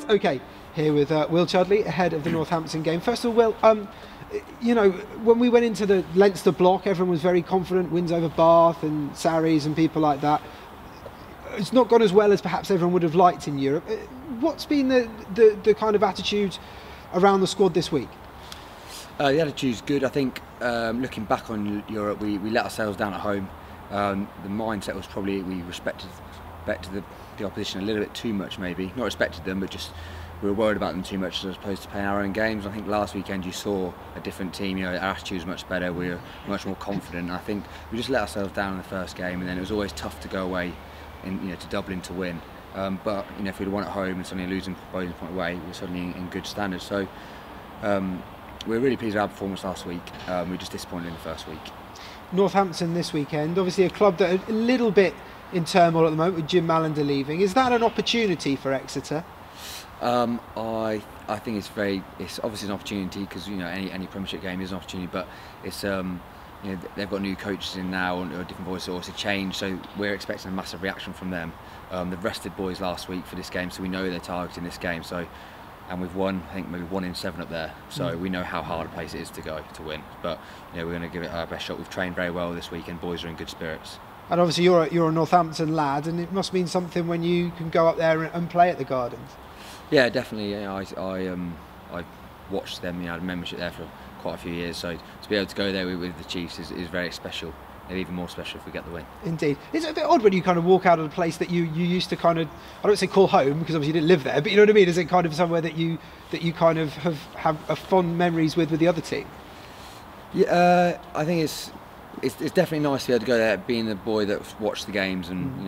lads. Okay, here with Will Chudley ahead of the Northampton game. First of all, Will, you know, when we went into the Leinster block, everyone was very confident, wins over Bath and Sarries and people like that. It's not gone as well as perhaps everyone would have liked in Europe. What's been the kind of attitude around the squad this week? The attitude's good. I think looking back on Europe, we let ourselves down at home. The mindset was probably we respected the opposition a little bit too much, maybe. Not respected them, but just we were worried about them too much as opposed to playing our own games. I think last weekend you saw a different team. You know, our attitude was much better. We were much more confident. And I think we just let ourselves down in the first game, and then it was always tough to go away, to Dublin to win. But if we'd won at home and suddenly losing Bowden Point away, we were suddenly in good standards. So we were really pleased with our performance last week. We were just disappointed in the first week. Think this weekend, obviously a club that are a little bit in turmoil at the moment with Jim Mallender leaving. Is that an opportunity for Exeter? I think it's obviously an opportunity because any Premiership game is an opportunity, but it's they've got new coaches in now and a different voice, so it's a change. So we're expecting a massive reaction from them. They've rested boys last week for this game, so we know they're targeting this game. And we've won, I think maybe 1 in 7 up there. So we know how hard a place it is to win. But we're going to give it our best shot. We've trained very well this week, and boys are in good spirits. And obviously you're a Northampton lad, and it must mean something when you can go up there and play at the Gardens. Yeah, definitely. I watched them. I had a membership there for quite a few years, so to be able to go there with the Chiefs is very special. And even more special if we get the win. Indeed. It's a bit odd when you kind of walk out of the place that you used to kind of, I don't say call home because obviously you didn't live there, but you know what I mean? Is it kind of somewhere that you kind of have fond memories with the other team? Yeah, I think it's definitely nice to be able to go there, being the boy that watched the games and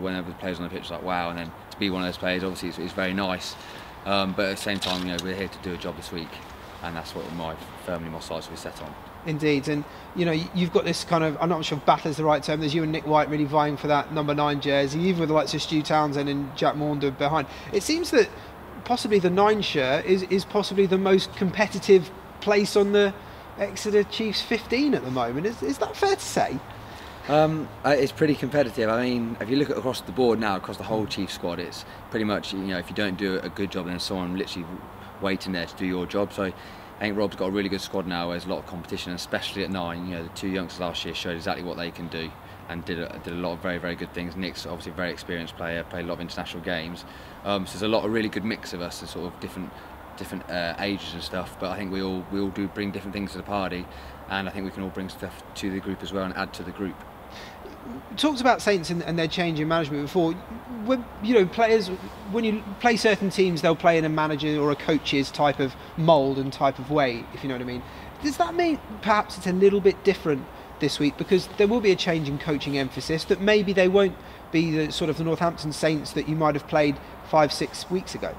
whenever the players on the pitch was like wow, and then to be one of those players, obviously it's very nice. But at the same time, we're here to do a job this week, and that's what firmly my sights will be set on. Indeed, and you've got this kind of, I'm not sure if battle is the right term, there's you and Nick White really vying for that number 9 jersey, even with the likes of Stu Townsend and Jack Maunder behind. It seems that possibly the 9 shirt is possibly the most competitive place on the Exeter Chiefs 15 at the moment. Is that fair to say? It's pretty competitive. I mean, if you look at across the board now, across the whole Chiefs squad, it's pretty much, if you don't do a good job, then there's someone literally waiting there to do your job. So I think Rob's got a really good squad now. There's a lot of competition, especially at 9. The 2 youngsters last year showed exactly what they can do and did a lot of very, very good things. Nick's obviously a very experienced player, played a lot of international games. So there's a lot of really good mix of us, sort of different ages and stuff. But I think we all do bring different things to the party, and I think we can all bring stuff to the group as well and add to the group. Talked about Saints and their change in management before. When players, when you play certain teams, they'll play in a manager or a coach's type of mould and type of way, if you know what I mean. Does that mean perhaps it's a little bit different this week because there will be a change in coaching emphasis, that maybe they won't be the sort of the Northampton Saints that you might have played 5-6 weeks ago?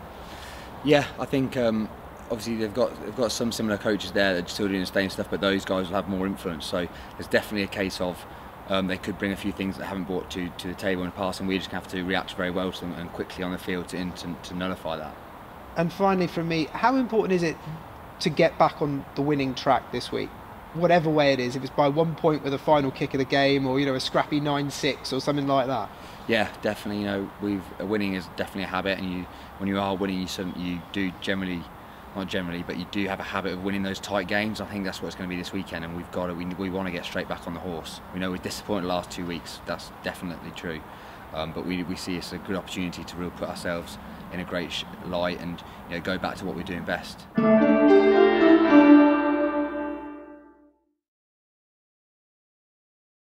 Yeah, I think obviously they've got some similar coaches there that are still doing the same stuff, but those guys will have more influence. So there's definitely a case of they could bring a few things that haven't brought to the table in the past, and we just have to react very well to them and quickly on the field to nullify that. And finally, from me, how important is it to get back on the winning track this week, whatever way it is, if it's by 1 point with a final kick of the game, or a scrappy 9-6 or something like that? Yeah, definitely. Winning is definitely a habit, and when you are winning, you do generally. Not generally, but you do have a habit of winning those tight games. I think that's what it's going to be this weekend, and we want to get straight back on the horse. We know we're disappointed the last 2 weeks. That's definitely true, but we see it's a good opportunity to really put ourselves in a great light and go back to what we're doing best.